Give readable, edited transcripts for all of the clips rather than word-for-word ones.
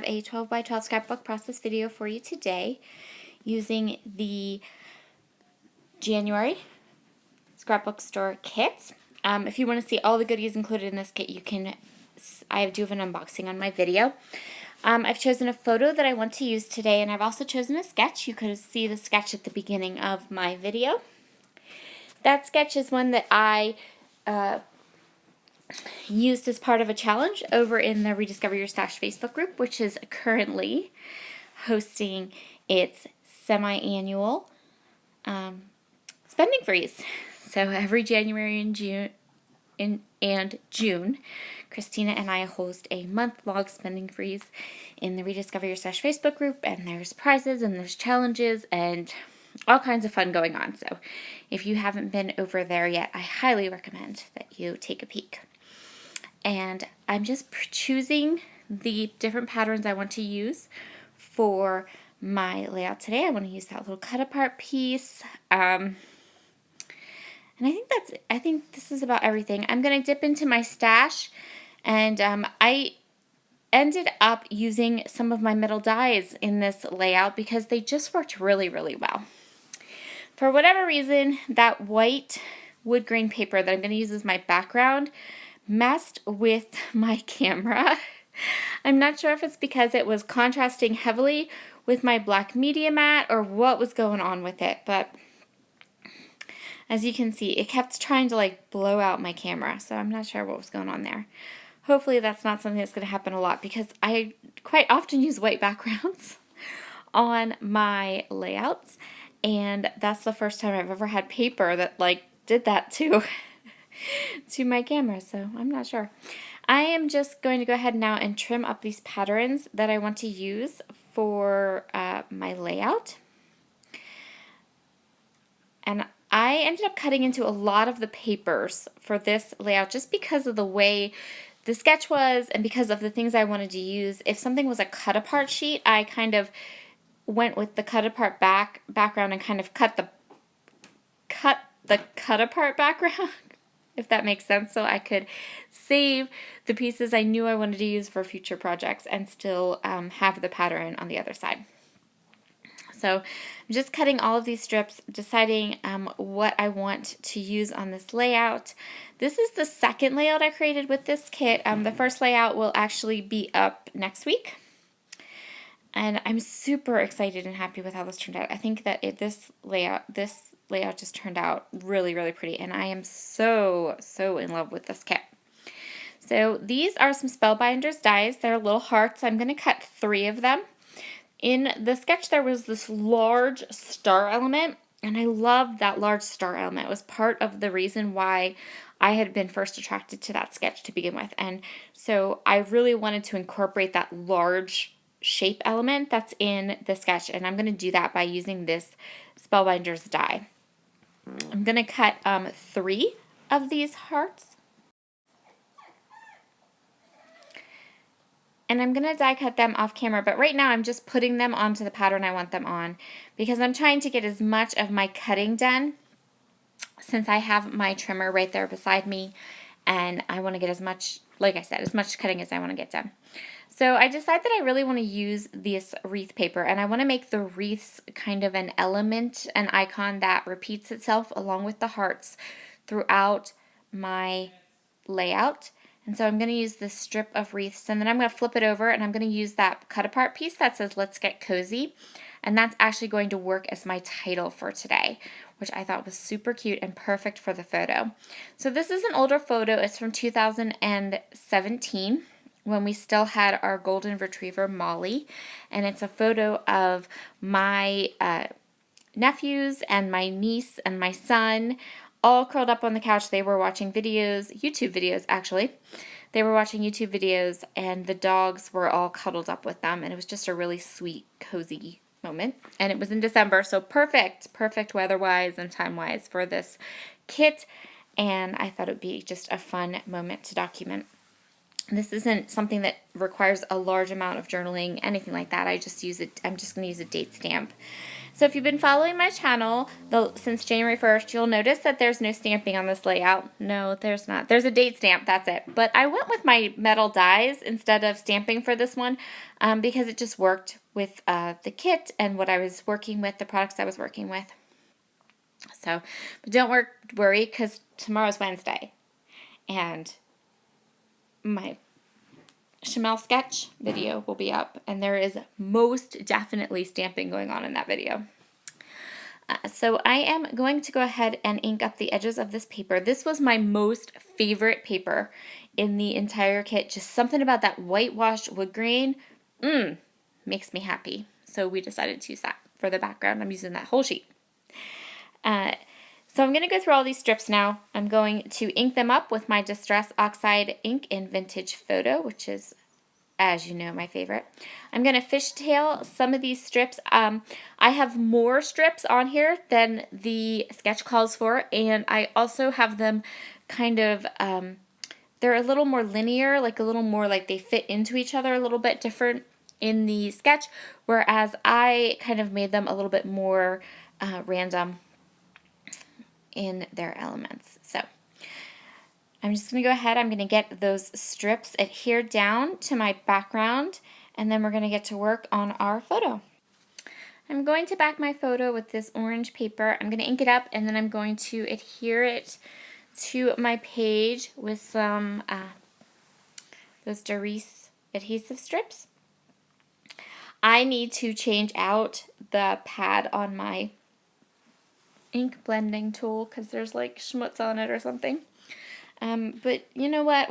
a 12 by 12 scrapbook process video for you today using the January scrapbook store kit. If you want to see all the goodies included in this kit, I do have an unboxing on my video. I've chosen a photo that I want to use today, and I've also chosen a sketch. You could see the sketch at the beginning of my video. That sketch is one that I used as part of a challenge over in the Rediscover Your Stash Facebook group, which is currently hosting its semi-annual spending freeze. So every January and June, Christina and I host a month-long spending freeze in the Rediscover Your Stash Facebook group, and there's prizes and there's challenges and all kinds of fun going on. So if you haven't been over there yet, I highly recommend that you take a peek. And I'm just choosing the different patterns I want to use for my layout today. I want to use that little cut apart piece. And I think this is about everything. I'm going to dip into my stash, and I ended up using some of my metal dies in this layout because they just worked really, really well. For whatever reason, that white wood grain paper that I'm going to use as my background messed with my camera. I'm not sure if it's because it was contrasting heavily with my black media mat or what was going on with it, but as you can see, it kept trying to blow out my camera, so I'm not sure what was going on there. Hopefully that's not something that's going to happen a lot, because I quite often use white backgrounds on my layouts, and that's the first time I've ever had paper that did that to my camera, so I'm not sure. I am just going to go ahead now and trim up these patterns that I want to use for my layout. And I ended up cutting into a lot of the papers for this layout just because of the way the sketch was and because of the things I wanted to use. If something was a cut apart sheet, I kind of went with the cut apart background and kind of cut the cut apart background, if that makes sense, so I could save the pieces I knew I wanted to use for future projects and still have the pattern on the other side. So I'm just cutting all of these strips, deciding what I want to use on this layout. This is the second layout I created with this kit. The first layout will actually be up next week. And I'm super excited and happy with how this turned out. I think that this layout just turned out really, really pretty. And I am so, so in love with this kit. So these are some Spellbinders dies. They're little hearts. I'm going to cut 3 of them. In the sketch, there was this large star element, and I loved that large star element. It was part of the reason why I had been first attracted to that sketch to begin with. And so I really wanted to incorporate that large shape element that's in the sketch, and I'm going to do that by using this Spellbinders die. I'm going to cut 3 of these hearts. And I'm going to die cut them off camera, but right now I'm just putting them onto the pattern I want them on because I'm trying to get as much of my cutting done since I have my trimmer right there beside me, and I want to get as much, like I said, as much cutting as I want to get done. So I decided that I really want to use this wreath paper, and I want to make the wreaths kind of an element, an icon that repeats itself along with the hearts throughout my layout. And so I'm going to use this strip of wreaths, and then I'm going to flip it over, and I'm going to use that cut apart piece that says "Let's Get Cozy," and that's actually going to work as my title for today, which I thought was super cute and perfect for the photo. So this is an older photo. It's from 2017 when we still had our golden retriever Molly, and it's a photo of my nephews and my niece and my son all curled up on the couch. They were watching videos, YouTube videos actually. They were watching YouTube videos, and the dogs were all cuddled up with them, and it was just a really sweet, cozy moment. And it was in December, so perfect weather-wise and time-wise for this kit, and I thought it would be just a fun moment to document. This isn't something that requires a large amount of journaling, anything like that. I'm just going to use a date stamp. So if you've been following my channel since January 1st, you'll notice that there's no stamping on this layout. No, there's not. There's a date stamp, that's it. But I went with my metal dies instead of stamping for this one because it just worked with the kit and what I was working with, the products I was working with. So, but don't worry because tomorrow's Wednesday. And my Chamel sketch video will be up, and there is most definitely stamping going on in that video. So I am going to go ahead and ink up the edges of this paper. This was my most favorite paper in the entire kit. Just something about that whitewashed wood grain makes me happy. So we decided to use that for the background. I'm using that whole sheet. So I'm going to go through all these strips now. I'm going to ink them up with my Distress Oxide ink in Vintage Photo, which is, as you know, my favorite. I'm going to fishtail some of these strips. I have more strips on here than the sketch calls for, and I also have them kind of, they're a little more linear, like a little more like they fit into each other a little bit different in the sketch, whereas I kind of made them a little bit more random in their elements. So I'm just going to go ahead, I'm going to get those strips adhered down to my background, and then we're going to get to work on our photo. I'm going to back my photo with this orange paper. I'm going to ink it up, and then I'm going to adhere it to my page with some those Doris adhesive strips. I need to change out the pad on my ink blending tool because there's like schmutz on it or something. But you know what?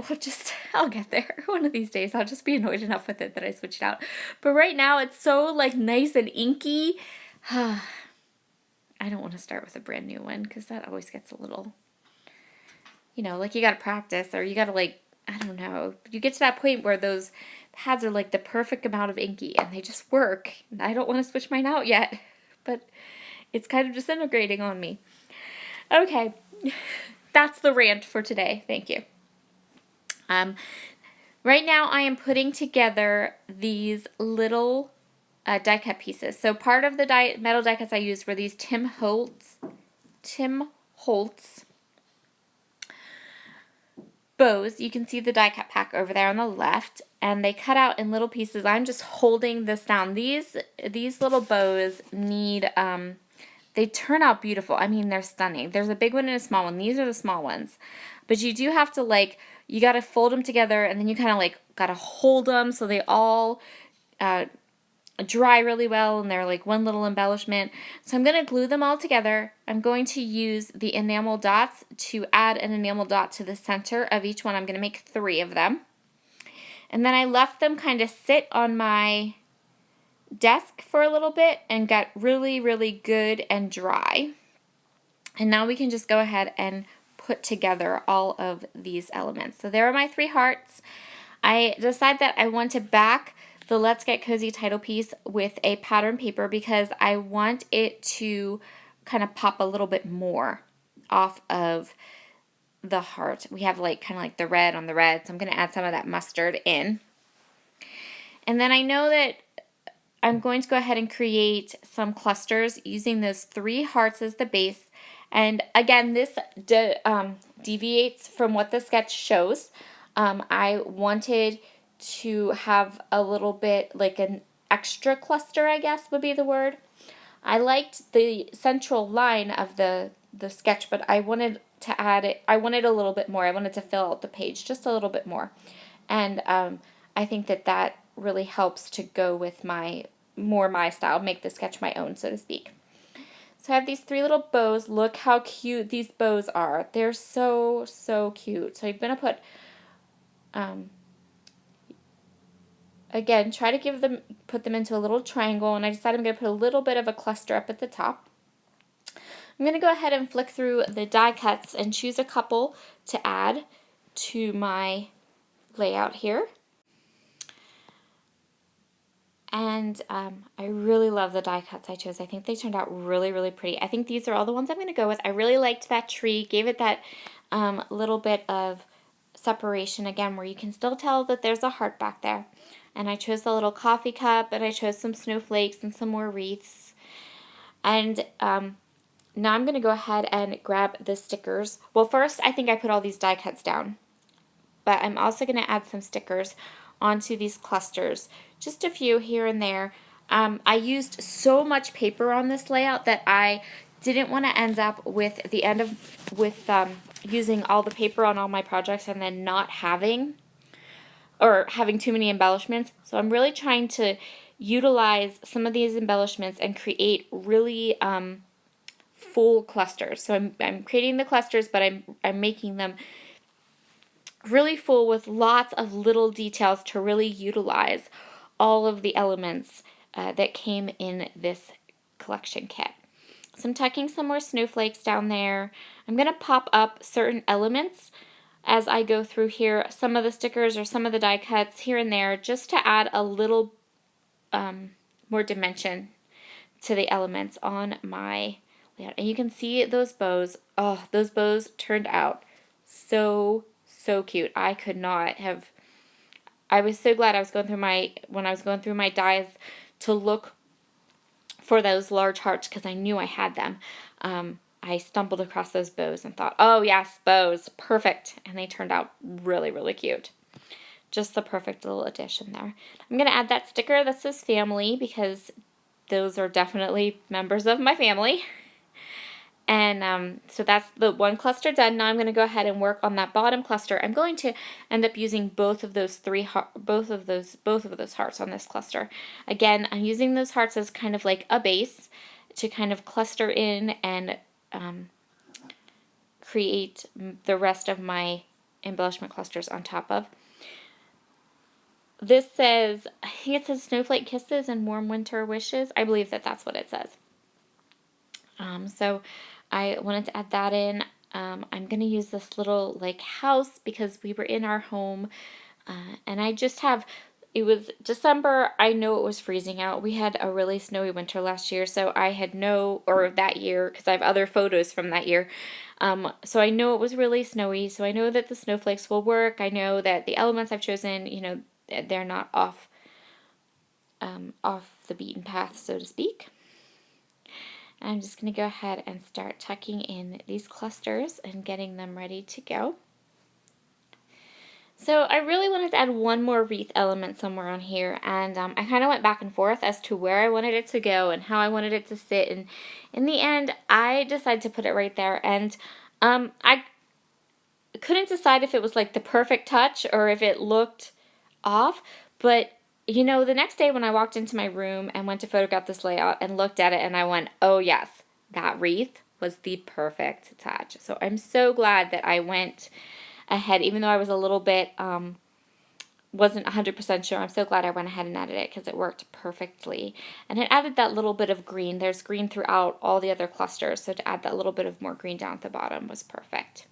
I'll get there. One of these days I'll just be annoyed enough with it that I switch it out. But right now it's so like nice and inky. I don't want to start with a brand new one because that always gets a little, like you got to practice or you got to like, I don't know. You get to that point where those pads are like the perfect amount of inky and they just work. I don't want to switch mine out yet, but it's kind of disintegrating on me. Okay, that's the rant for today. Thank you. Right now I am putting together these little die cut pieces. So part of the metal die cuts I used were these Tim Holtz bows. You can see the die cut pack over there on the left, and they cut out in little pieces. I'm just holding this down. These little bows need they turn out beautiful. I mean, they're stunning. There's a big one and a small one. These are the small ones. But you do have to you got to fold them together, and then you kind of got to hold them so they all dry really well, and they're like one little embellishment. So I'm going to glue them all together. I'm going to use the enamel dots to add an enamel dot to the center of each one. I'm going to make 3 of them. And then I left them kind of sit on my desk for a little bit and got really, really good and dry. And now we can just go ahead and put together all of these elements. So there are my 3 hearts. I decided that I want to back the Let's Get Cozy title piece with a pattern paper because I want it to kind of pop a little bit more off of the heart. We have kind of like the red on the red, so I'm going to add some of that mustard in. And then I know that I'm going to go ahead and create some clusters using those 3 hearts as the base. And again, this deviates from what the sketch shows. I wanted to have a little bit like an extra cluster, I guess would be the word. I liked the central line of the sketch, but I wanted to add it. I wanted a little bit more. I wanted to fill out the page just a little bit more. And I think that really helps to go with my style, make the sketch my own, so to speak. So I have these 3 little bows. Look how cute these bows are. They're so, so cute. So I'm going to put, again, try to put them into a little triangle, and I decided I'm going to put a little bit of a cluster up at the top. I'm going to go ahead and flick through the die cuts and choose a couple to add to my layout here. And I really love the die cuts I chose. I think they turned out really, really pretty. I think these are all the ones I'm going to go with. I really liked that tree. Gave it that little bit of separation again where you can still tell that there's a heart back there. And I chose the little coffee cup, and I chose some snowflakes and some more wreaths. And now I'm going to go ahead and grab the stickers. Well, first I think I put all these die cuts down, but I'm also going to add some stickers onto these clusters, just a few here and there. I used so much paper on this layout that I didn't want to end up with the end of using all the paper on all my projects and then not having too many embellishments. So I'm really trying to utilize some of these embellishments and create really full clusters. So I'm creating the clusters, but I'm making them really full with lots of little details to really utilize all of the elements that came in this collection kit. So I'm tucking some more snowflakes down there. I'm going to pop up certain elements as I go through here, some of the stickers or some of the die cuts here and there, just to add a little more dimension to the elements on my layout. And you can see those bows. Oh, those bows turned out so cute. I was so glad I was going through when I was going through my dies to look for those large hearts because I knew I had them. I stumbled across those bows and thought, oh yes, bows, perfect. And they turned out really, really cute. Just the perfect little addition there. I'm going to add that sticker that says family because those are definitely members of my family. And so that's the one cluster done. Now I'm going to go ahead and work on that bottom cluster. I'm going to end up using both of those hearts on this cluster. Again, I'm using those hearts as kind of like a base to kind of cluster in and create the rest of my embellishment clusters on top of. This says, I think it says Snowflake Kisses and Warm Winter Wishes. I believe that that's what it says. So I wanted to add that in. I'm going to use this little like house because we were in our home and I just have, it was December. I know it was freezing out. We had a really snowy winter last year, so I had that year, because I have other photos from that year. So I know it was really snowy, so I know that the snowflakes will work. I know that the elements I've chosen, you know, they're not off the beaten path, so to speak. I'm just going to go ahead and start tucking in these clusters and getting them ready to go. So I really wanted to add one more wreath element somewhere on here, and I kind of went back and forth as to where I wanted it to go and how I wanted it to sit, and in the end I decided to put it right there. And I couldn't decide if it was like the perfect touch or if it looked off, but you know, the next day when I walked into my room and went to photograph this layout and looked at it, and I went, oh yes, that wreath was the perfect touch. So I'm so glad that I went ahead, even though I was a little bit, wasn't 100% sure. I'm so glad I went ahead and added it because it worked perfectly. And it added that little bit of green. There's green throughout all the other clusters, so to add that little bit of more green down at the bottom was perfect.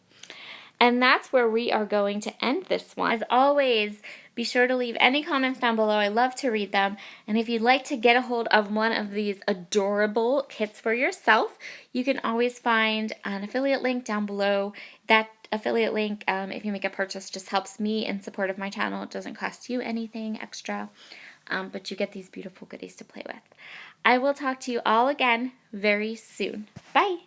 And that's where we are going to end this one. As always, be sure to leave any comments down below. I love to read them. And if you'd like to get a hold of one of these adorable kits for yourself, you can always find an affiliate link down below. That affiliate link, if you make a purchase, just helps me in support of my channel. It doesn't cost you anything extra, but you get these beautiful goodies to play with. I will talk to you all again very soon. Bye!